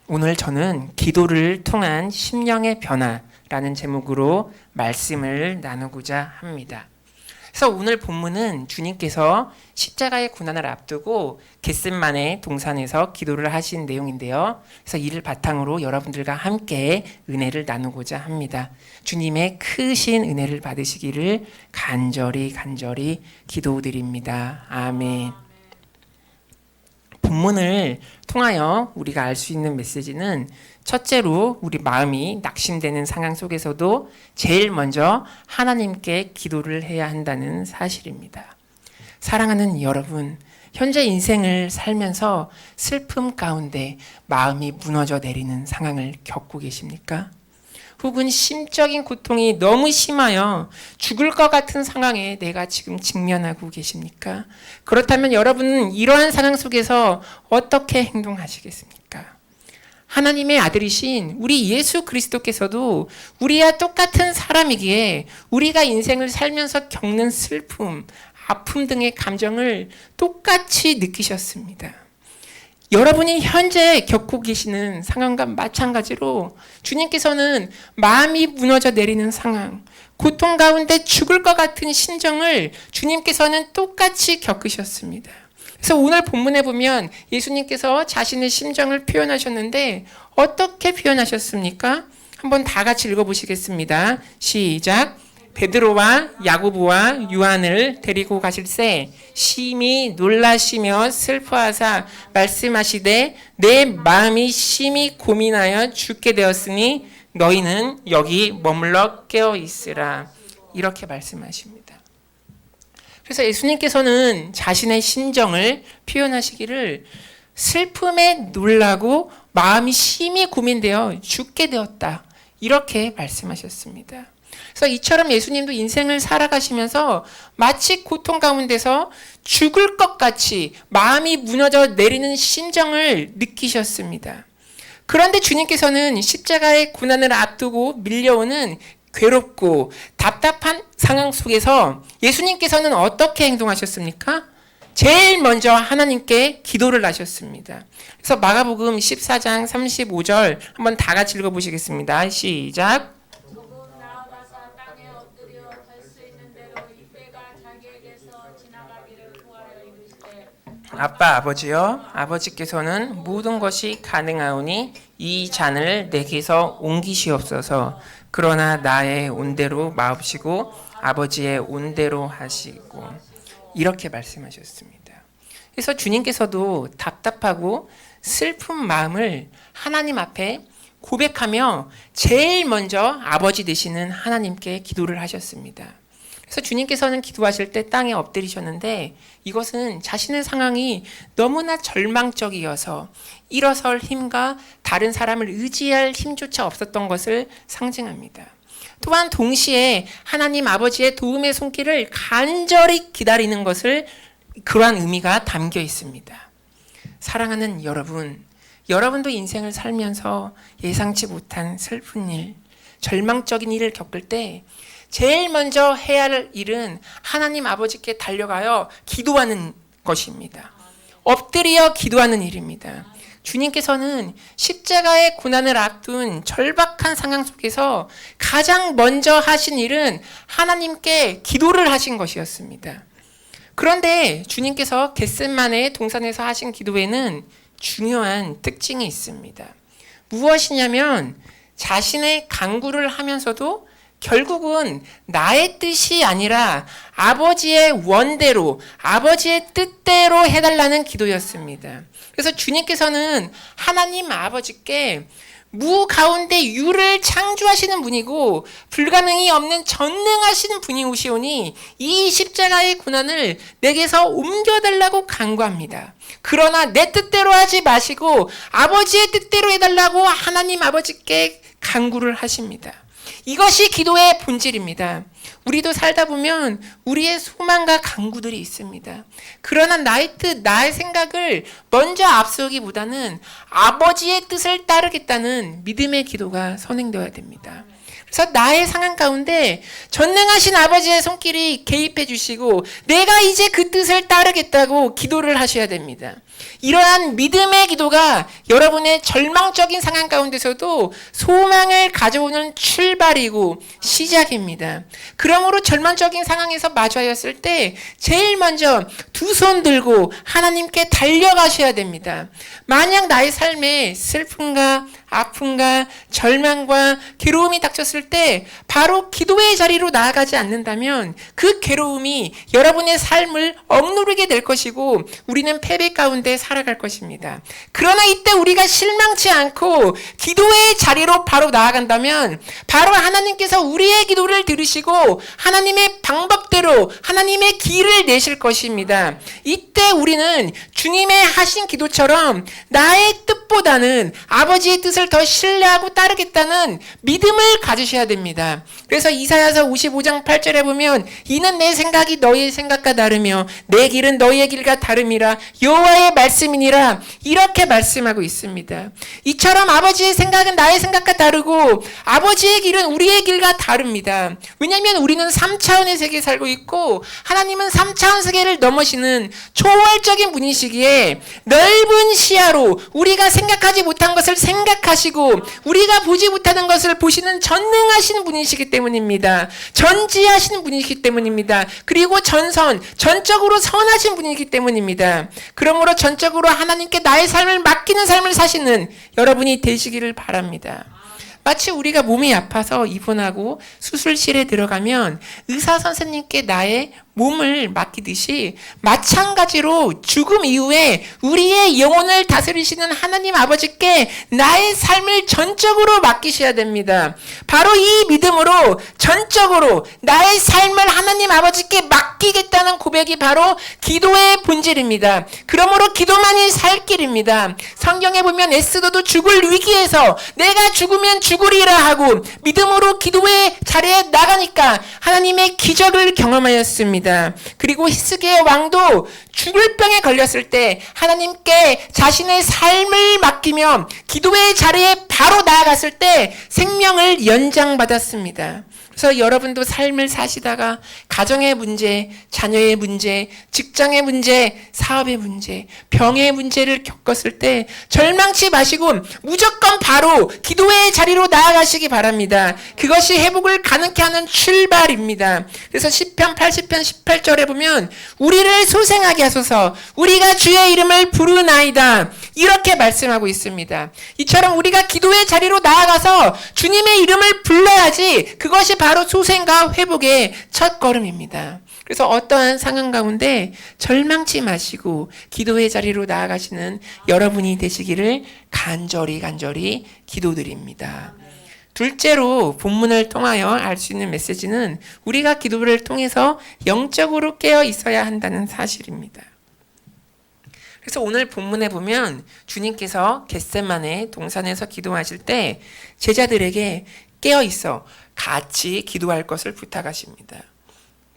오늘 저는 기도를 통한 심령의 변화라는 제목으로 말씀을 나누고자 합니다. 그래서 오늘 본문은 주님께서 십자가의 고난을 앞두고 겟셋마네 동산에서 기도를 하신 내용인데요. 그래서 이를 바탕으로 여러분들과 함께 은혜를 나누고자 합니다. 주님의 크신 은혜를 받으시기를 간절히 기도드립니다. 아멘. 본문을 통하여 우리가 알 수 있는 메시지는 첫째로 우리 마음이 낙심되는 상황 속에서도 제일 먼저 하나님께 기도를 해야 한다는 사실입니다. 사랑하는 여러분, 현재 인생을 살면서 슬픔 가운데 마음이 무너져 내리는 상황을 겪고 계십니까? 혹은 심적인 고통이 너무 심하여 죽을 것 같은 상황에 내가 지금 직면하고 계십니까? 그렇다면 여러분은 이러한 상황 속에서 어떻게 행동하시겠습니까? 하나님의 아들이신 우리 예수 그리스도께서도 우리와 똑같은 사람이기에 우리가 인생을 살면서 겪는 슬픔, 아픔 등의 감정을 똑같이 느끼셨습니다. 여러분이 현재 겪고 계시는 상황과 마찬가지로 주님께서는 마음이 무너져 내리는 상황, 고통 가운데 죽을 것 같은 심정을 주님께서는 똑같이 겪으셨습니다. 그래서 오늘 본문에 보면 예수님께서 자신의 심정을 표현하셨는데 어떻게 표현하셨습니까? 한번 다 같이 읽어보시겠습니다. 시작. 베드로와 야고보와 요한을 데리고 가실새 심히 놀라시며 슬퍼하사 말씀하시되 내 마음이 심히 고민하여 죽게 되었으니 너희는 여기 머물러 깨어 있으라. 이렇게 말씀하십니다. 그래서 예수님께서는 자신의 심정을 표현하시기를 슬픔에 놀라고 마음이 심히 고민되어 죽게 되었다. 이렇게 말씀하셨습니다. 그래서 이처럼 예수님도 인생을 살아가시면서 마치 고통 가운데서 죽을 것 같이 마음이 무너져 내리는 심정을 느끼셨습니다. 그런데 주님께서는 십자가의 고난을 앞두고 밀려오는 괴롭고 답답한 상황 속에서 예수님께서는 어떻게 행동하셨습니까? 제일 먼저 하나님께 기도를 하셨습니다. 그래서 마가복음 14장 35절 한번 다 같이 읽어보시겠습니다. 시작. 아빠 아버지여, 아버지께서는 모든 것이 가능하오니 이 잔을 내게서 옮기시옵소서. 그러나 나의 온대로 마옵시고 아버지의 온대로 하시고. 이렇게 말씀하셨습니다. 그래서 주님께서도 답답하고 슬픈 마음을 하나님 앞에 고백하며 제일 먼저 아버지 되시는 하나님께 기도를 하셨습니다. 그래서 주님께서는 기도하실 때 땅에 엎드리셨는데 이것은 자신의 상황이 너무나 절망적이어서 일어설 힘과 다른 사람을 의지할 힘조차 없었던 것을 상징합니다. 또한 동시에 하나님 아버지의 도움의 손길을 간절히 기다리는 것을 그러한 의미가 담겨 있습니다. 사랑하는 여러분, 여러분도 인생을 살면서 예상치 못한 슬픈 일, 절망적인 일을 겪을 때 제일 먼저 해야 할 일은 하나님 아버지께 달려가여 기도하는 것입니다. 엎드려 기도하는 일입니다. 주님께서는 십자가의 고난을 앞둔 절박한 상황 속에서 가장 먼저 하신 일은 하나님께 기도를 하신 것이었습니다. 그런데 주님께서 겟셋마네 동산에서 하신 기도에는 중요한 특징이 있습니다. 무엇이냐면 자신의 간구를 하면서도 결국은 나의 뜻이 아니라 아버지의 원대로, 아버지의 뜻대로 해달라는 기도였습니다. 그래서 주님께서는 하나님 아버지께 무 가운데 유를 창조하시는 분이고 불가능이 없는 전능하신 분이 오시오니 이 십자가의 고난을 내게서 옮겨달라고 간구합니다. 그러나 내 뜻대로 하지 마시고 아버지의 뜻대로 해달라고 하나님 아버지께 간구를 하십니다. 이것이 기도의 본질입니다. 우리도 살다 보면 우리의 소망과 간구들이 있습니다. 그러나 나의 뜻, 나의 생각을 먼저 앞세우기보다는 아버지의 뜻을 따르겠다는 믿음의 기도가 선행되어야 됩니다. 그래서 나의 상황 가운데 전능하신 아버지의 손길이 개입해 주시고 내가 이제 그 뜻을 따르겠다고 기도를 하셔야 됩니다. 이러한 믿음의 기도가 여러분의 절망적인 상황 가운데서도 소망을 가져오는 출발이고 시작입니다. 그러므로 절망적인 상황에서 마주하였을 때 제일 먼저 두 손 들고 하나님께 달려가셔야 됩니다. 만약 나의 삶에 슬픔과 아픔과 절망과 괴로움이 닥쳤을 때 바로 기도의 자리로 나아가지 않는다면 그 괴로움이 여러분의 삶을 억누르게 될 것이고 우리는 패배 가운데 살아갈 것입니다. 그러나 이때 우리가 실망치 않고 기도의 자리로 바로 나아간다면 바로 하나님께서 우리의 기도를 들으시고 하나님의 방법대로 하나님의 길을 내실 것입니다. 이때 우리는 주님의 하신 기도처럼 나의 뜻보다는 아버지의 뜻을 더 신뢰하고 따르겠다는 믿음을 가지셔야 됩니다. 그래서 이사야서 55장 8절에 보면 이는 내 생각이 너희의 생각과 다르며 내 길은 너희의 길과 다름이라 여호와의 말씀이니라 이렇게 말씀하고 있습니다. 이처럼 아버지의 생각은 나의 생각과 다르고 아버지의 길은 우리의 길과 다릅니다. 왜냐하면 우리는 3차원의 세계에 살고 있고 하나님은 3차원 세계를 넘으시는 초월적인 분이시기에 넓은 시야로 우리가 생각하지 못한 것을 생각하시고 우리가 보지 못하는 것을 보시는 전능하신 분이시기 때문입니다. 전지하신 분이시기 때문입니다. 그리고 전적으로 선하신 분이기 때문입니다. 그러므로 전적으로 하나님께 나의 삶을 맡기는 삶을 사시는 여러분이 되시기를 바랍니다. 마치 우리가 몸이 아파서 입원하고 수술실에 들어가면 의사 선생님께 나의 몸을 맡기듯이 마찬가지로 죽음 이후에 우리의 영혼을 다스리시는 하나님 아버지께 나의 삶을 전적으로 맡기셔야 됩니다. 바로 이 믿음으로 전적으로 나의 삶을 하나님 아버지께 맡기겠다는 고백이 바로 기도의 본질입니다. 그러므로 기도만이 살 길입니다. 성경에 보면 에스더도 죽을 위기에서 내가 죽으면 죽으리라 하고 믿음으로 기도의 자리에 나가니까 하나님의 기적을 경험하였습니다. 그리고 히스기야 왕도 죽을 병에 걸렸을 때 하나님께 자신의 삶을 맡기며 기도의 자리에 바로 나아갔을 때 생명을 연장받았습니다. 그래서 여러분도 삶을 사시다가 가정의 문제, 자녀의 문제, 직장의 문제, 사업의 문제, 병의 문제를 겪었을 때 절망치 마시고 무조건 바로 기도의 자리로 나아가시기 바랍니다. 그것이 회복을 가능케 하는 출발입니다. 그래서 시편 80편 18절에 보면 우리를 소생하게 하소서 우리가 주의 이름을 부르나이다 이렇게 말씀하고 있습니다. 이처럼 우리가 기도의 자리로 나아가서 주님의 이름을 불러야지 그것이 바로 소생과 회복의 첫 걸음입니다. 그래서 어떠한 상황 가운데 절망치 마시고 기도의 자리로 나아가시는 여러분이 되시기를 간절히 기도드립니다. 둘째로 본문을 통하여 알 수 있는 메시지는 우리가 기도를 통해서 영적으로 깨어 있어야 한다는 사실입니다. 그래서 오늘 본문에 보면 주님께서 겟세마네 동산에서 기도하실 때 제자들에게 깨어 있어 같이 기도할 것을 부탁하십니다.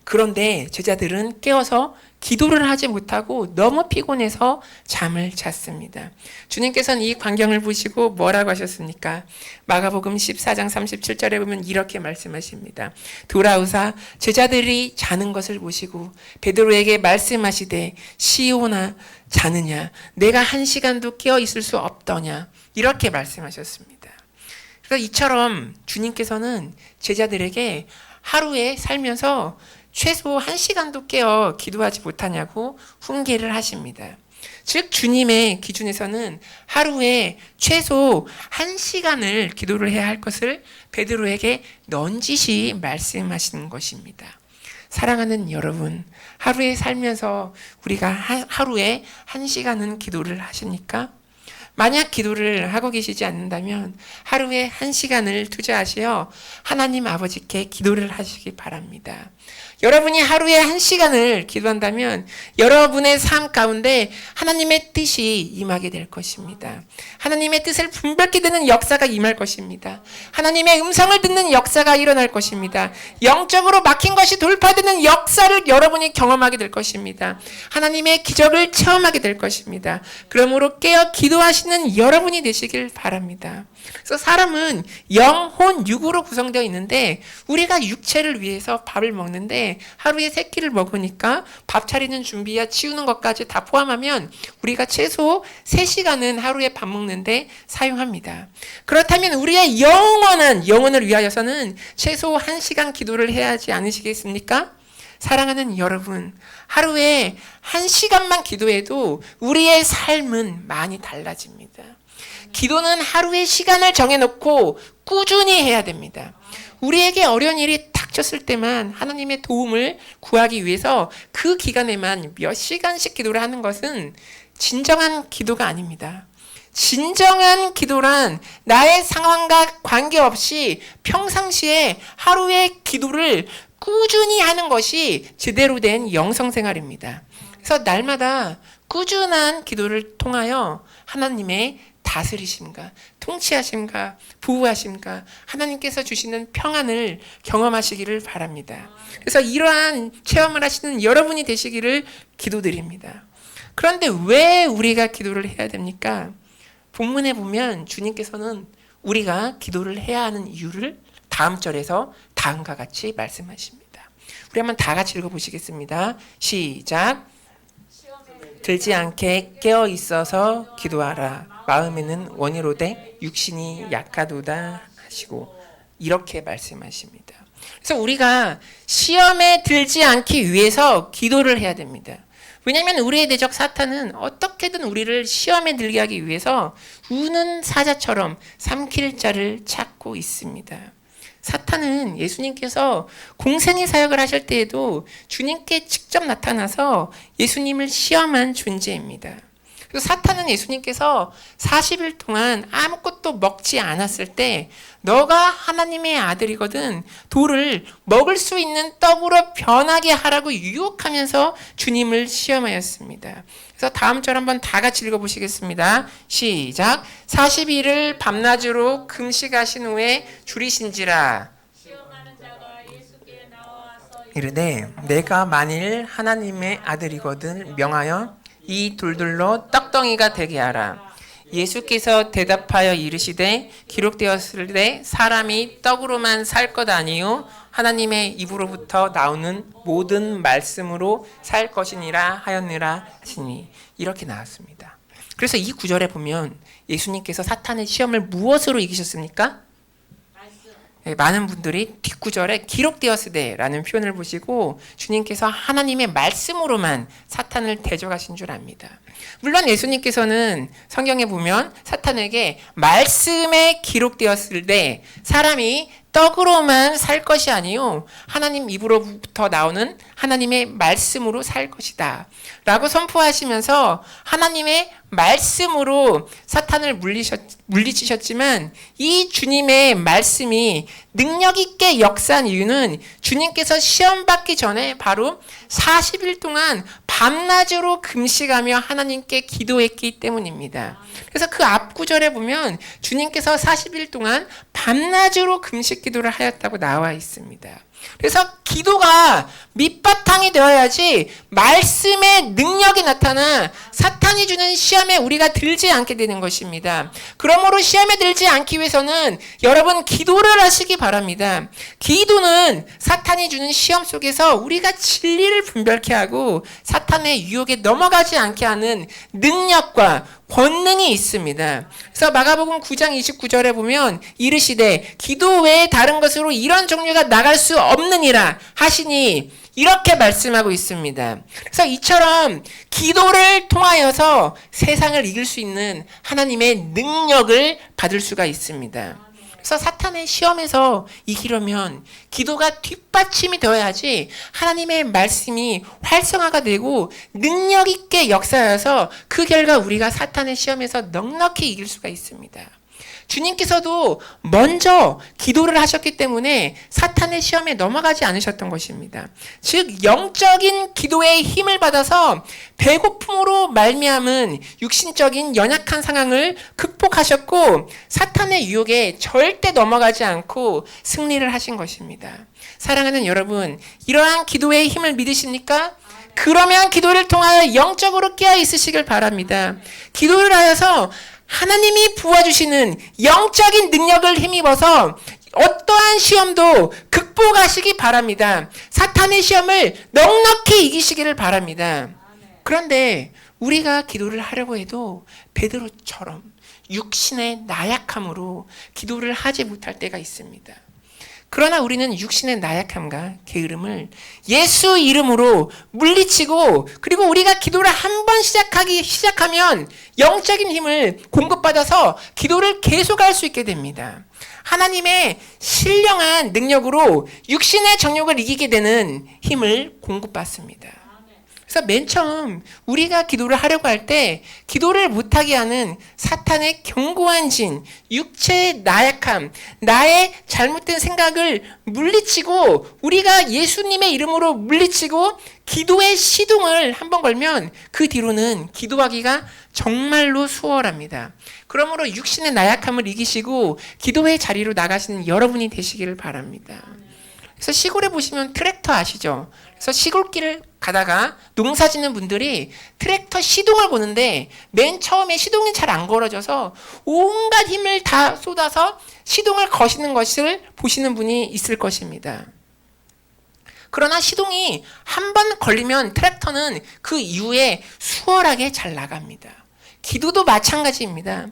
그런데 제자들은 깨어서 기도를 하지 못하고 너무 피곤해서 잠을 잤습니다. 주님께서는 이 광경을 보시고 뭐라고 하셨습니까? 마가복음 14장 37절에 보면 이렇게 말씀하십니다. 돌아오사 제자들이 자는 것을 보시고 베드로에게 말씀하시되 시온아 자느냐 내가 한 시간도 깨어 있을 수 없더냐 이렇게 말씀하셨습니다. 그래서 이처럼 주님께서는 제자들에게 하루에 살면서 최소 1시간도 깨어 기도하지 못하냐고 훈계를 하십니다. 즉 주님의 기준에서는 하루에 최소 1시간을 기도를 해야 할 것을 베드로에게 넌지시 말씀하시는 것입니다. 사랑하는 여러분, 하루에 살면서 우리가 하루에 1시간은 기도를 하십니까? 만약 기도를 하고 계시지 않는다면 하루에 1시간을 투자하시어 하나님 아버지께 기도를 하시기 바랍니다. 여러분이 하루에 1시간을 기도한다면 여러분의 삶 가운데 하나님의 뜻이 임하게 될 것입니다. 하나님의 뜻을 분별케 되는 역사가 임할 것입니다. 하나님의 음성을 듣는 역사가 일어날 것입니다. 영적으로 막힌 것이 돌파되는 역사를 여러분이 경험하게 될 것입니다. 하나님의 기적을 체험하게 될 것입니다. 그러므로 깨어 기도하시는 하시는 여러분이 되시길 바랍니다. 그래서 사람은 영, 혼, 육으로 구성되어 있는데 우리가 육체를 위해서 밥을 먹는데 하루에 3끼를 먹으니까 밥 차리는 준비야 치우는 것까지 다 포함하면 우리가 최소 3시간은 하루에 밥 먹는데 사용합니다. 그렇다면 우리의 영혼을 위하여서는 최소 1시간 기도를 해야 하지 않으시겠습니까? 사랑하는 여러분, 하루에 1시간만 기도해도 우리의 삶은 많이 달라집니다. 기도는 하루의 시간을 정해놓고 꾸준히 해야 됩니다. 우리에게 어려운 일이 닥쳤을 때만 하나님의 도움을 구하기 위해서 그 기간에만 몇 시간씩 기도를 하는 것은 진정한 기도가 아닙니다. 진정한 기도란 나의 상황과 관계없이 평상시에 하루의 기도를 꾸준히 하는 것이 제대로 된 영성생활입니다. 그래서 날마다 꾸준한 기도를 통하여 하나님의 다스리심과 통치하심과 보호하심과 하나님께서 주시는 평안을 경험하시기를 바랍니다. 그래서 이러한 체험을 하시는 여러분이 되시기를 기도드립니다. 그런데 왜 우리가 기도를 해야 됩니까? 본문에 보면 주님께서는 우리가 기도를 해야 하는 이유를 다음 절에서 다음과 같이 말씀하십니다. 우리 한번 다 같이 읽어보시겠습니다. 시작. 들지 않게 깨어 있어서 기도하라. 마음에는 원이로되 육신이 약하도다 하시고 이렇게 말씀하십니다. 그래서 우리가 시험에 들지 않기 위해서 기도를 해야 됩니다. 왜냐하면 우리의 대적 사탄은 어떻게든 우리를 시험에 들게 하기 위해서 우는 사자처럼 삼킬 자를 찾고 있습니다. 사탄은 예수님께서 공생의 사역을 하실 때에도 주님께 직접 나타나서 예수님을 시험한 존재입니다. 그래서 사탄은 예수님께서 40일 동안 아무것도 먹지 않았을 때 너가 하나님의 아들이거든 돌을 먹을 수 있는 떡으로 변하게 하라고 유혹하면서 주님을 시험하였습니다. 그래서 다음 절 한번 다 같이 읽어보시겠습니다. 시작. 40일을 밤낮으로 금식하신 후에 줄이신지라 이르되 내가 만일 하나님의 아들이거든 명하여 이 돌들로 떡덩이가 되게 하라. 예수께서 대답하여 이르시되 기록되었을 때 사람이 떡으로만 살 것 아니요 하나님의 입으로부터 나오는 모든 말씀으로 살 것이니라 하였느라 하시니 이렇게 나왔습니다. 그래서 이 구절에 보면 예수님께서 사탄의 시험을 무엇으로 이기셨습니까? 많은 분들이 뒷구절에 기록되었으되 라는 표현을 보시고 주님께서 하나님의 말씀으로만 사탄을 대적하신 줄 압니다. 물론 예수님께서는 성경에 보면 사탄에게 말씀에 기록되었을 때 사람이 떡으로만 살 것이 아니요 하나님 입으로부터 나오는 하나님의 말씀으로 살 것이다 라고 선포하시면서 하나님의 말씀으로 사탄을 물리치셨지만 이 주님의 말씀이 능력 있게 역사한 이유는 주님께서 시험 받기 전에 바로 40일 동안 밤낮으로 금식하며 하나님께 기도했기 때문입니다. 그래서 그 앞 구절에 보면 주님께서 40일 동안 밤낮으로 금식 기도를 하였다고 나와 있습니다. 그래서 기도가 밑바탕이 되어야지 말씀의 능력이 나타나 사탄이 주는 시험에 우리가 들지 않게 되는 것입니다. 그러므로 시험에 들지 않기 위해서는 여러분 기도를 하시기 바랍니다. 기도는 사탄이 주는 시험 속에서 우리가 진리를 분별케 하고 사탄의 유혹에 넘어가지 않게 하는 능력과 권능이 있습니다. 그래서 마가복음 9장 29절에 보면 이르시되 기도 외에 다른 것으로 이런 종류가 나갈 수 없느니라 하시니 이렇게 말씀하고 있습니다. 그래서 이처럼 기도를 통하여서 세상을 이길 수 있는 하나님의 능력을 받을 수가 있습니다. 그래서 사탄의 시험에서 이기려면 기도가 뒷받침이 되어야지 하나님의 말씀이 활성화가 되고 능력 있게 역사하여서 그 결과 우리가 사탄의 시험에서 넉넉히 이길 수가 있습니다. 주님께서도 먼저 기도를 하셨기 때문에 사탄의 시험에 넘어가지 않으셨던 것입니다. 즉 영적인 기도의 힘을 받아서 배고픔으로 말미암은 육신적인 연약한 상황을 극복하셨고 사탄의 유혹에 절대 넘어가지 않고 승리를 하신 것입니다. 사랑하는 여러분, 이러한 기도의 힘을 믿으십니까? 그러면 기도를 통하여 영적으로 깨어 있으시길 바랍니다. 기도를 하여서 하나님이 부어주시는 영적인 능력을 힘입어서 어떠한 시험도 극복하시기 바랍니다. 사탄의 시험을 넉넉히 이기시기를 바랍니다. 그런데 우리가 기도를 하려고 해도 베드로처럼 육신의 나약함으로 기도를 하지 못할 때가 있습니다. 그러나 우리는 육신의 나약함과 게으름을 예수 이름으로 물리치고, 그리고 우리가 기도를 한 번 시작하면 영적인 힘을 공급받아서 기도를 계속할 수 있게 됩니다. 하나님의 신령한 능력으로 육신의 정욕을 이기게 되는 힘을 공급받습니다. 그래서 맨 처음 우리가 기도를 하려고 할 때 기도를 못하게 하는 사탄의 견고한 진, 육체의 나약함, 나의 잘못된 생각을 물리치고, 우리가 예수님의 이름으로 물리치고 기도의 시동을 한번 걸면 그 뒤로는 기도하기가 정말로 수월합니다. 그러므로 육신의 나약함을 이기시고 기도의 자리로 나가시는 여러분이 되시기를 바랍니다. 그래서 시골에 보시면 트랙터 아시죠? 그래서 시골길을 가다가 농사 짓는 분들이 트랙터 시동을 거는데 맨 처음에 시동이 잘 안 걸어져서 온갖 힘을 다 쏟아서 시동을 거시는 것을 보시는 분이 있을 것입니다. 그러나 시동이 한 번 걸리면 트랙터는 그 이후에 수월하게 잘 나갑니다. 기도도 마찬가지입니다.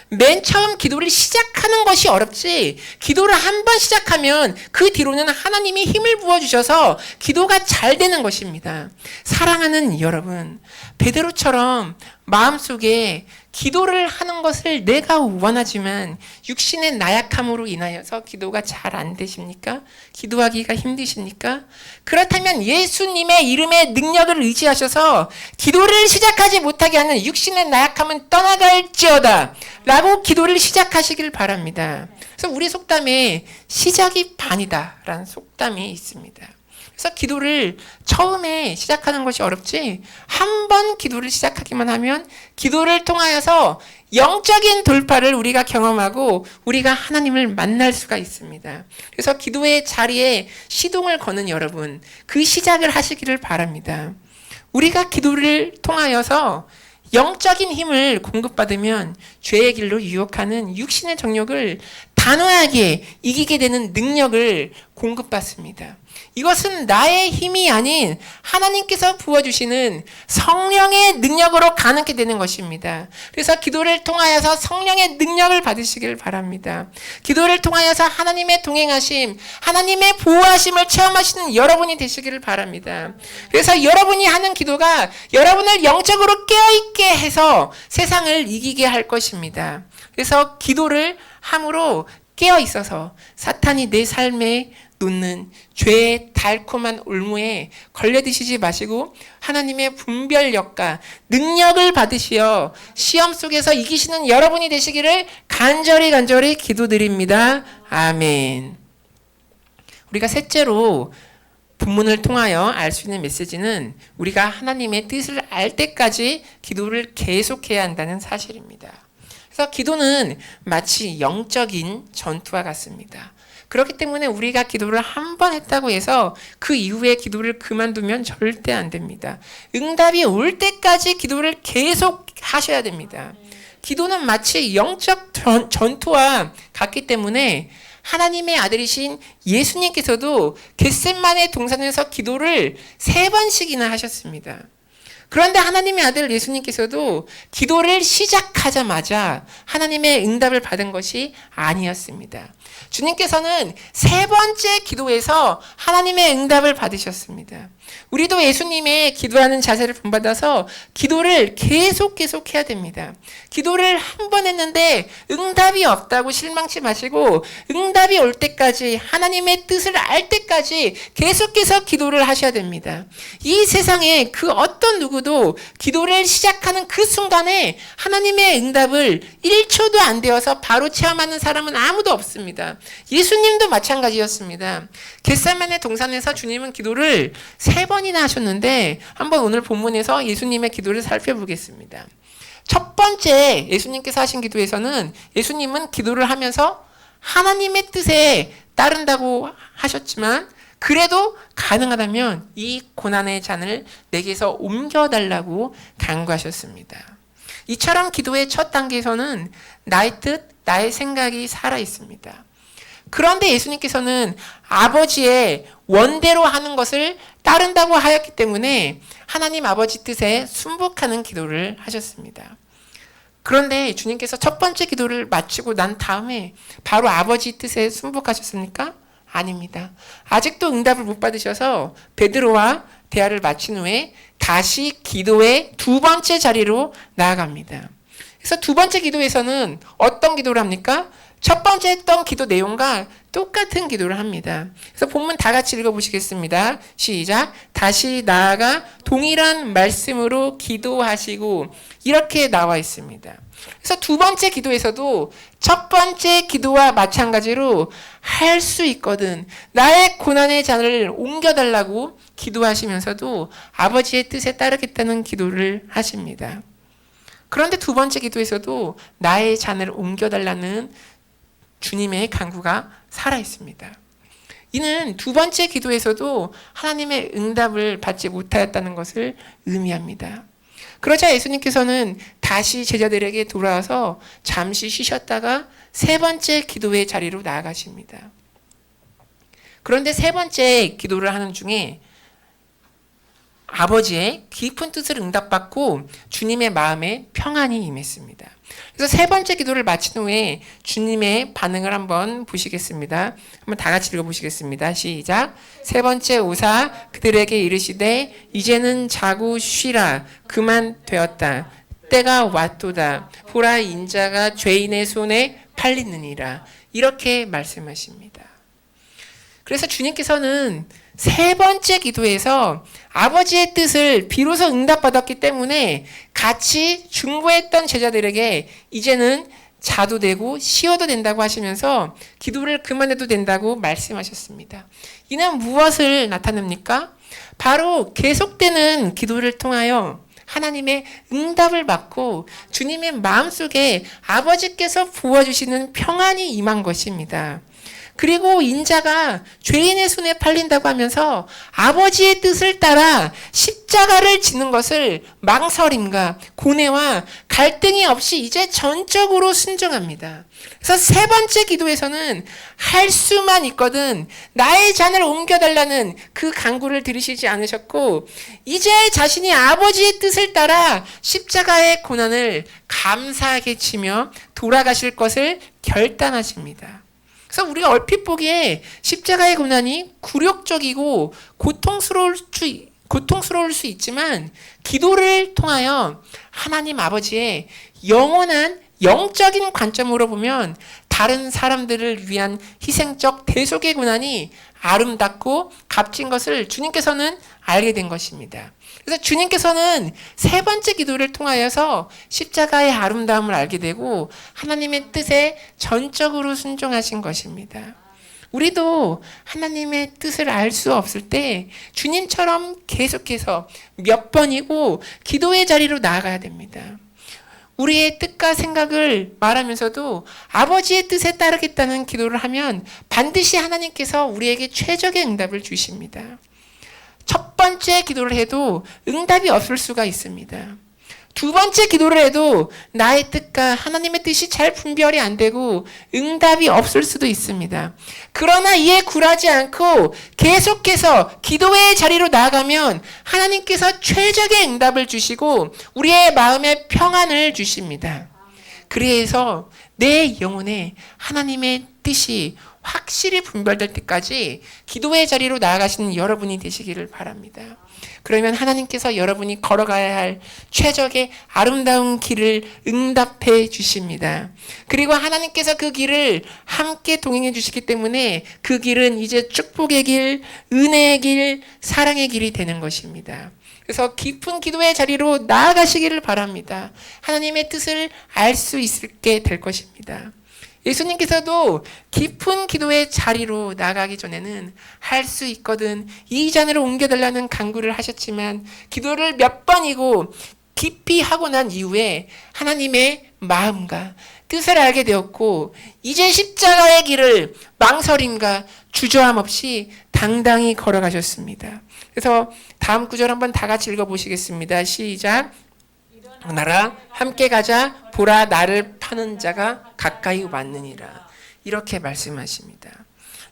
맨 처음 기도를 시작하는 것이 어렵지, 기도를 한 번 시작하면 그 뒤로는 하나님이 힘을 부어주셔서 기도가 잘 되는 것입니다. 사랑하는 여러분, 베드로처럼 마음속에 기도를 하는 것을 내가 원하지만 육신의 나약함으로 인하여서 기도가 잘 안 되십니까? 기도하기가 힘드십니까? 그렇다면 예수님의 이름의 능력을 의지하셔서 기도를 시작하지 못하게 하는 육신의 나약함은 떠나갈지어다 라고 기도를 시작하시길 바랍니다. 그래서 우리 속담에 시작이 반이다 라는 속담이 있습니다. 그래서 기도를 처음에 시작하는 것이 어렵지, 한 번 기도를 시작하기만 하면 기도를 통하여서 영적인 돌파를 우리가 경험하고 우리가 하나님을 만날 수가 있습니다. 그래서 기도의 자리에 시동을 거는 여러분, 그 시작을 하시기를 바랍니다. 우리가 기도를 통하여서 영적인 힘을 공급받으면 죄의 길로 유혹하는 육신의 정욕을 단호하게 이기게 되는 능력을 공급받습니다. 이것은 나의 힘이 아닌 하나님께서 부어주시는 성령의 능력으로 가능하게 되는 것입니다. 그래서 기도를 통하여서 성령의 능력을 받으시길 바랍니다. 기도를 통하여서 하나님의 동행하심, 하나님의 보호하심을 체험하시는 여러분이 되시기를 바랍니다. 그래서 여러분이 하는 기도가 여러분을 영적으로 깨어있게 해서 세상을 이기게 할 것입니다. 그래서 기도를 함으로 깨어있어서 사탄이 내 삶에 놓는 죄의 달콤한 올무에 걸려드시지 마시고 하나님의 분별력과 능력을 받으시어 시험 속에서 이기시는 여러분이 되시기를 간절히 기도드립니다. 아멘. 우리가 셋째로 본문을 통하여 알 수 있는 메시지는 우리가 하나님의 뜻을 알 때까지 기도를 계속해야 한다는 사실입니다. 그래서 기도는 마치 영적인 전투와 같습니다. 그렇기 때문에 우리가 기도를 한 번 했다고 해서 그 이후에 기도를 그만두면 절대 안 됩니다. 응답이 올 때까지 기도를 계속 하셔야 됩니다. 기도는 마치 영적 전투와 같기 때문에 하나님의 아들이신 예수님께서도 겟세마네 동산에서 기도를 3번씩이나 하셨습니다. 그런데 하나님의 아들 예수님께서도 기도를 시작하자마자 하나님의 응답을 받은 것이 아니었습니다. 주님께서는 3번째 기도에서 하나님의 응답을 받으셨습니다. 우리도 예수님의 기도하는 자세를 본받아서 기도를 계속 해야 됩니다. 기도를 한 번 했는데 응답이 없다고 실망치 마시고 응답이 올 때까지, 하나님의 뜻을 알 때까지 계속해서 기도를 하셔야 됩니다. 이 세상에 그 어떤 누구도 기도를 시작하는 그 순간에 하나님의 응답을 1초도 안 되어서 바로 체험하는 사람은 아무도 없습니다. 예수님도 마찬가지였습니다. 겟세마네 동산에서 주님은 기도를 3번이나 하셨는데 한번 오늘 본문에서 예수님의 기도를 살펴보겠습니다. 첫 번째 예수님께서 하신 기도에서는 예수님은 기도를 하면서 하나님의 뜻에 따른다고 하셨지만 그래도 가능하다면 이 고난의 잔을 내게서 옮겨달라고 간구하셨습니다. 이처럼 기도의 첫 단계에서는 나의 뜻, 나의 생각이 살아 있습니다. 그런데 예수님께서는 아버지의 원대로 하는 것을 따른다고 하였기 때문에 하나님 아버지 뜻에 순복하는 기도를 하셨습니다. 그런데 주님께서 첫 번째 기도를 마치고 난 다음에 바로 아버지 뜻에 순복하셨습니까? 아닙니다. 아직도 응답을 못 받으셔서 베드로와 대화를 마친 후에 다시 기도의 두 번째 자리로 나아갑니다. 그래서 두 번째 기도에서는 어떤 기도를 합니까? 첫 번째 했던 기도 내용과 똑같은 기도를 합니다. 그래서 본문 다 같이 읽어보시겠습니다. 시작. 다시 나아가 동일한 말씀으로 기도하시고, 이렇게 나와 있습니다. 그래서 두 번째 기도에서도 첫 번째 기도와 마찬가지로 할 수 있거든, 나의 고난의 잔을 옮겨달라고 기도하시면서도 아버지의 뜻에 따르겠다는 기도를 하십니다. 그런데 두 번째 기도에서도 나의 잔을 옮겨달라는 주님의 간구가 살아있습니다. 이는 두 번째 기도에서도 하나님의 응답을 받지 못하였다는 것을 의미합니다. 그러자 예수님께서는 다시 제자들에게 돌아와서 잠시 쉬셨다가 세 번째 기도의 자리로 나아가십니다. 그런데 세 번째 기도를 하는 중에 아버지의 깊은 뜻을 응답받고 주님의 마음에 평안이 임했습니다. 그래서 세 번째 기도를 마친 후에 주님의 반응을 한번 보시겠습니다. 한번 다 같이 읽어보시겠습니다. 시작. 세 번째 오사 그들에게 이르시되 이제는 자고 쉬라. 그만 되었다. 때가 왔도다. 보라 인자가 죄인의 손에 팔리느니라. 이렇게 말씀하십니다. 그래서 주님께서는 세 번째 기도에서 아버지의 뜻을 비로소 응답받았기 때문에 같이 중보했던 제자들에게 이제는 자도 되고 쉬어도 된다고 하시면서 기도를 그만해도 된다고 말씀하셨습니다. 이는 무엇을 나타냅니까? 바로 계속되는 기도를 통하여 하나님의 응답을 받고 주님의 마음속에 아버지께서 부어주시는 평안이 임한 것입니다. 그리고 인자가 죄인의 손에 팔린다고 하면서 아버지의 뜻을 따라 십자가를 지는 것을 망설임과 고뇌와 갈등이 없이 이제 전적으로 순종합니다. 그래서 세 번째 기도에서는 할 수만 있거든 나의 잔을 옮겨달라는 그 간구를 들으시지 않으셨고, 이제 자신이 아버지의 뜻을 따라 십자가의 고난을 감사하게 치며 돌아가실 것을 결단하십니다. 그래서 우리가 얼핏 보기에 십자가의 고난이 굴욕적이고 고통스러울 수 있지만 기도를 통하여 하나님 아버지의 영원한 영적인 관점으로 보면 다른 사람들을 위한 희생적 대속의 고난이 아름답고 값진 것을 주님께서는 알게 된 것입니다. 그래서 주님께서는 세 번째 기도를 통하여서 십자가의 아름다움을 알게 되고 하나님의 뜻에 전적으로 순종하신 것입니다. 우리도 하나님의 뜻을 알 수 없을 때 주님처럼 계속해서 몇 번이고 기도의 자리로 나아가야 됩니다. 우리의 뜻과 생각을 말하면서도 아버지의 뜻에 따르겠다는 기도를 하면 반드시 하나님께서 우리에게 최적의 응답을 주십니다. 첫 번째 기도를 해도 응답이 없을 수가 있습니다. 두 번째 기도를 해도 나의 뜻과 하나님의 뜻이 잘 분별이 안 되고 응답이 없을 수도 있습니다. 그러나 이에 굴하지 않고 계속해서 기도의 자리로 나아가면 하나님께서 최적의 응답을 주시고 우리의 마음에 평안을 주십니다. 그래서 내 영혼에 하나님의 뜻이 확실히 분별될 때까지 기도의 자리로 나아가시는 여러분이 되시기를 바랍니다. 그러면 하나님께서 여러분이 걸어가야 할 최적의 아름다운 길을 응답해 주십니다. 그리고 하나님께서 그 길을 함께 동행해 주시기 때문에 그 길은 이제 축복의 길, 은혜의 길, 사랑의 길이 되는 것입니다. 그래서 깊은 기도의 자리로 나아가시기를 바랍니다. 하나님의 뜻을 알 수 있게 될 것입니다. 예수님께서도 깊은 기도의 자리로 나가기 전에는 할 수 있거든 이 잔으로 옮겨달라는 간구를 하셨지만 기도를 몇 번이고 깊이 하고 난 이후에 하나님의 마음과 뜻을 알게 되었고 이제 십자가의 길을 망설임과 주저함 없이 당당히 걸어가셨습니다. 그래서 다음 구절 한번 다 같이 읽어보시겠습니다. 시작. 나라 함께 가자. 보라, 나를 파는 자가 가까이 왔느니라. 이렇게 말씀하십니다.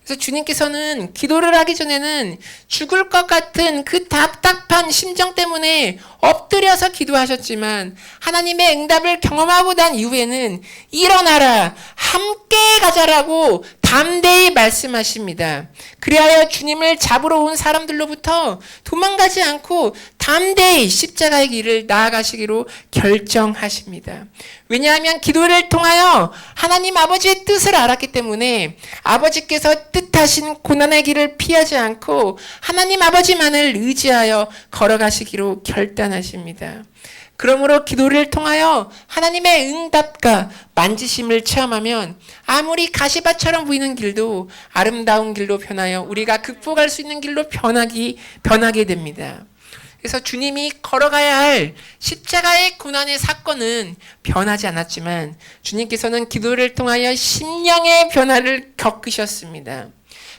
그래서 주님께서는 기도를 하기 전에는 죽을 것 같은 그 답답한 심정 때문에 엎드려서 기도하셨지만 하나님의 응답을 경험하고 난 이후에는 일어나라, 함께 가자라고 담대히 말씀하십니다. 그리하여 주님을 잡으러 온 사람들로부터 도망가지 않고 담대히 십자가의 길을 나아가시기로 결정하십니다. 왜냐하면 기도를 통하여 하나님 아버지의 뜻을 알았기 때문에 아버지께서 뜻하신 고난의 길을 피하지 않고 하나님 아버지만을 의지하여 걸어가시기로 결단하십니다. 그러므로 기도를 통하여 하나님의 응답과 만지심을 체험하면 아무리 가시밭처럼 보이는 길도 아름다운 길로 변하여 우리가 극복할 수 있는 길로 변하게 됩니다. 그래서 주님이 걸어가야 할 십자가의 고난의 사건은 변하지 않았지만 주님께서는 기도를 통하여 심령의 변화를 겪으셨습니다.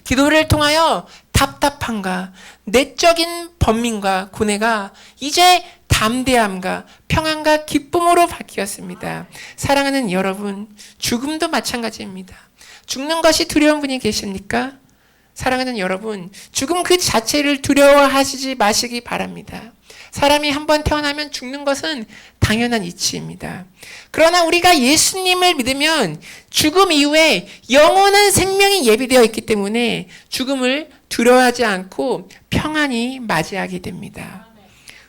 기도를 통하여 답답함과 내적인 번민과 고뇌가 이제 담대함과 평안과 기쁨으로 바뀌었습니다. 사랑하는 여러분, 죽음도 마찬가지입니다. 죽는 것이 두려운 분이 계십니까? 사랑하는 여러분, 죽음 그 자체를 두려워하시지 마시기 바랍니다. 사람이 한번 태어나면 죽는 것은 당연한 이치입니다. 그러나 우리가 예수님을 믿으면 죽음 이후에 영원한 생명이 예비되어 있기 때문에 죽음을 두려워하지 않고 평안히 맞이하게 됩니다.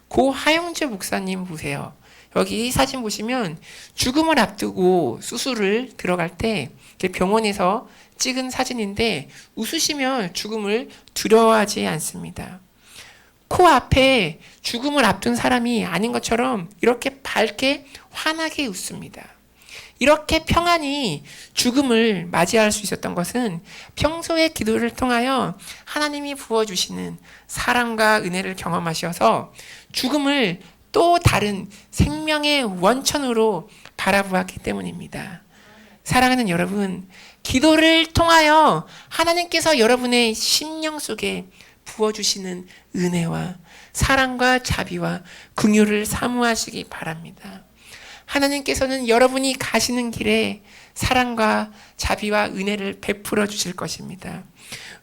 고 하영재 목사님 보세요. 여기 사진 보시면 죽음을 앞두고 수술을 들어갈 때 병원에서 찍은 사진인데 웃으시며 죽음을 두려워하지 않습니다. 코앞에 죽음을 앞둔 사람이 아닌 것처럼 이렇게 밝게 환하게 웃습니다. 이렇게 평안히 죽음을 맞이할 수 있었던 것은 평소의 기도를 통하여 하나님이 부어주시는 사랑과 은혜를 경험하셔서 죽음을 또 다른 생명의 원천으로 바라보았기 때문입니다. 사랑하는 여러분, 기도를 통하여 하나님께서 여러분의 심령 속에 부어주시는 은혜와 사랑과 자비와 긍휼을 사모하시기 바랍니다. 하나님께서는 여러분이 가시는 길에 사랑과 자비와 은혜를 베풀어 주실 것입니다.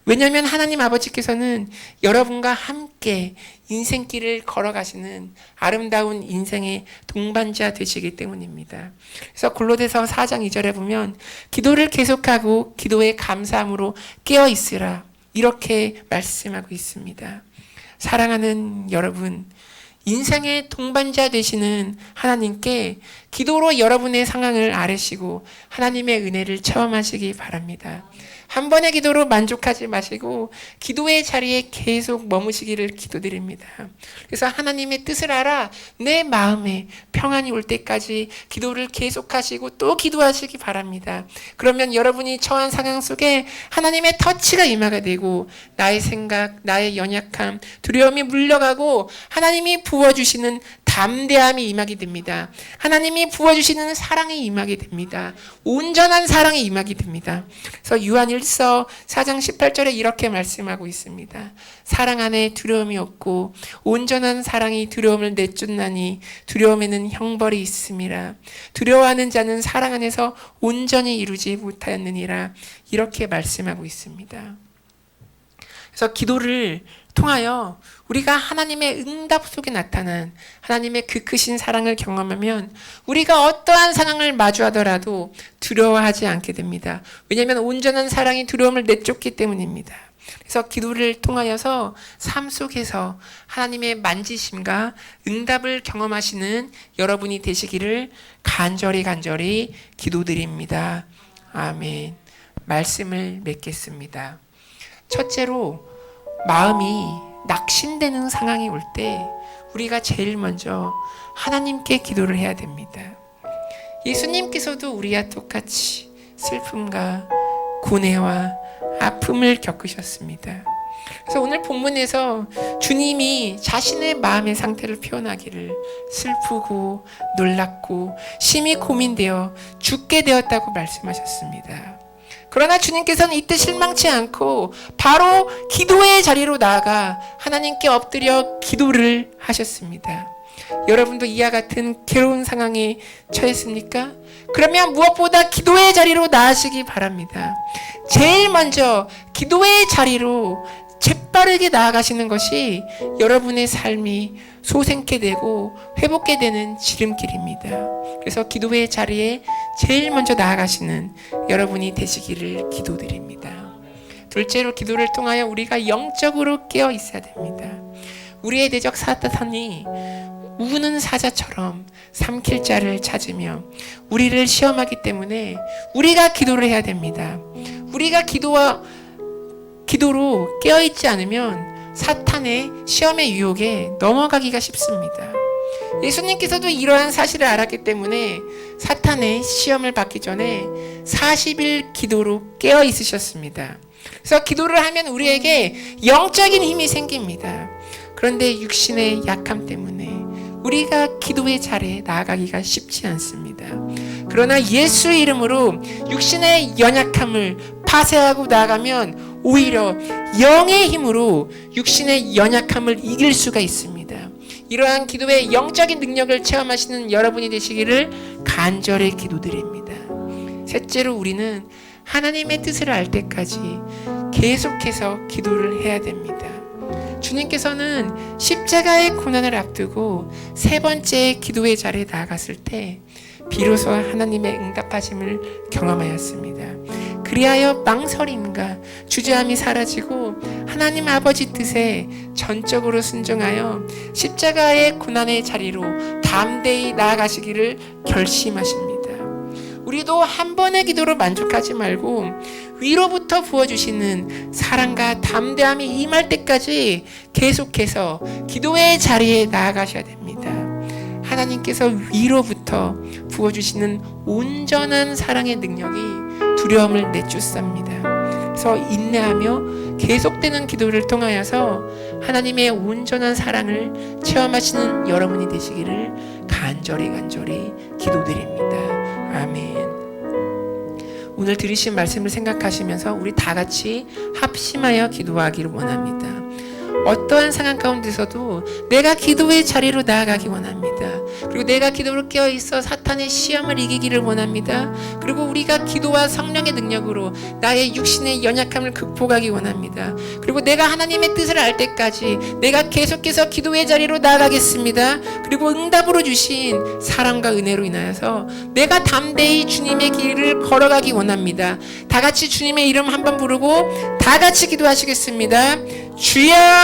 왜냐하면 하나님 아버지께서는 여러분과 함께 인생길을 걸어가시는 아름다운 인생의 동반자 되시기 때문입니다. 그래서 골로새서 4장 2절에 보면 기도를 계속하고 기도에 감사함으로 깨어 있으라, 이렇게 말씀하고 있습니다. 사랑하는 여러분, 인생의 동반자 되시는 하나님께 기도로 여러분의 상황을 아뢰시고 하나님의 은혜를 체험하시기 바랍니다. 한 번의 기도로 만족하지 마시고 기도의 자리에 계속 머무시기를 기도드립니다. 그래서 하나님의 뜻을 알아 내 마음에 평안이 올 때까지 기도를 계속하시고 또 기도하시기 바랍니다. 그러면 여러분이 처한 상황 속에 하나님의 터치가 임하게 되고 나의 생각, 나의 연약함, 두려움이 물러가고 하나님이 부어주시는 담대함이 임하게 됩니다. 하나님이 부어주시는 사랑이 임하게 됩니다. 온전한 사랑이 임하게 됩니다. 그래서 요한일서 4장 18절에 이렇게 말씀하고 있습니다. 사랑 안에 두려움이 없고 온전한 사랑이 두려움을 내쫓나니 두려움에는 형벌이 있음이라. 두려워하는 자는 사랑 안에서 온전히 이루지 못하였느니라. 이렇게 말씀하고 있습니다. 그래서 기도를 통하여 우리가 하나님의 응답 속에 나타난 하나님의 그 크신 사랑을 경험하면 우리가 어떠한 상황을 마주하더라도 두려워하지 않게 됩니다. 왜냐하면 온전한 사랑이 두려움을 내쫓기 때문입니다. 그래서 기도를 통하여서 삶 속에서 하나님의 만지심과 응답을 경험하시는 여러분이 되시기를 간절히 기도드립니다. 아멘. 말씀을 맺겠습니다. 첫째로, 마음이 낙심되는 상황이 올 때 우리가 제일 먼저 하나님께 기도를 해야 됩니다. 예수님께서도 우리와 똑같이 슬픔과 고뇌와 아픔을 겪으셨습니다. 그래서 오늘 본문에서 주님이 자신의 마음의 상태를 표현하기를 슬프고 놀랍고 심히 고민되어 죽게 되었다고 말씀하셨습니다. 그러나 주님께서는 이때 실망치 않고 바로 기도의 자리로 나아가 하나님께 엎드려 기도를 하셨습니다. 여러분도 이와 같은 괴로운 상황에 처했습니까? 그러면 무엇보다 기도의 자리로 나아가시기 바랍니다. 제일 먼저 기도의 자리로 재빠르게 나아가시는 것이 여러분의 삶이 소생케 되고 회복게 되는 지름길입니다. 그래서 기도의 자리에 제일 먼저 나아가시는 여러분이 되시기를 기도드립니다. 둘째로, 기도를 통하여 우리가 영적으로 깨어 있어야 됩니다. 우리의 대적 사탄이 우는 사자처럼 삼킬 자를 찾으며 우리를 시험하기 때문에 우리가 기도를 해야 됩니다. 우리가 기도로 깨어있지 않으면 사탄의 시험의 유혹에 넘어가기가 쉽습니다. 예수님께서도 이러한 사실을 알았기 때문에 사탄의 시험을 받기 전에 40일 기도로 깨어 있으셨습니다. 그래서 기도를 하면 우리에게 영적인 힘이 생깁니다. 그런데 육신의 약함 때문에 우리가 기도의 자리에 나아가기가 쉽지 않습니다. 그러나 예수 이름으로 육신의 연약함을 파쇄하고 나아가면 오히려 영의 힘으로 육신의 연약함을 이길 수가 있습니다. 이러한 기도의 영적인 능력을 체험하시는 여러분이 되시기를 간절히 기도드립니다. 셋째로, 우리는 하나님의 뜻을 알 때까지 계속해서 기도를 해야 됩니다. 주님께서는 십자가의 고난을 앞두고 세 번째 기도의 자리에 나아갔을 때 비로소 하나님의 응답하심을 경험하였습니다. 그리하여 망설임과 주저함이 사라지고 하나님 아버지 뜻에 전적으로 순종하여 십자가의 고난의 자리로 담대히 나아가시기를 결심하십니다. 우리도 한 번의 기도로 만족하지 말고 위로부터 부어주시는 사랑과 담대함이 임할 때까지 계속해서 기도의 자리에 나아가셔야 됩니다. 하나님께서 위로부터 부어주시는 온전한 사랑의 능력이 두려움을 내쫓습니다. 그래서 인내하며 계속되는 기도를 통하여서 하나님의 온전한 사랑을 체험하시는 여러분이 되시기를 간절히 기도드립니다. 아멘. 오늘 들으신 말씀을 생각하시면서 우리 다 같이 합심하여 기도하기를 원합니다. 어떠한 상황 가운데서도 내가 기도의 자리로 나아가기 원합니다. 그리고 내가 기도로 깨어있어 사탄의 시험을 이기기를 원합니다. 그리고 우리가 기도와 성령의 능력으로 나의 육신의 연약함을 극복하기 원합니다. 그리고 내가 하나님의 뜻을 알 때까지 내가 계속해서 기도의 자리로 나아가겠습니다. 그리고 응답으로 주신 사랑과 은혜로 인하여서 내가 담대히 주님의 길을 걸어가기 원합니다. 다 같이 주님의 이름 한번 부르고 다 같이 기도하시겠습니다. 주여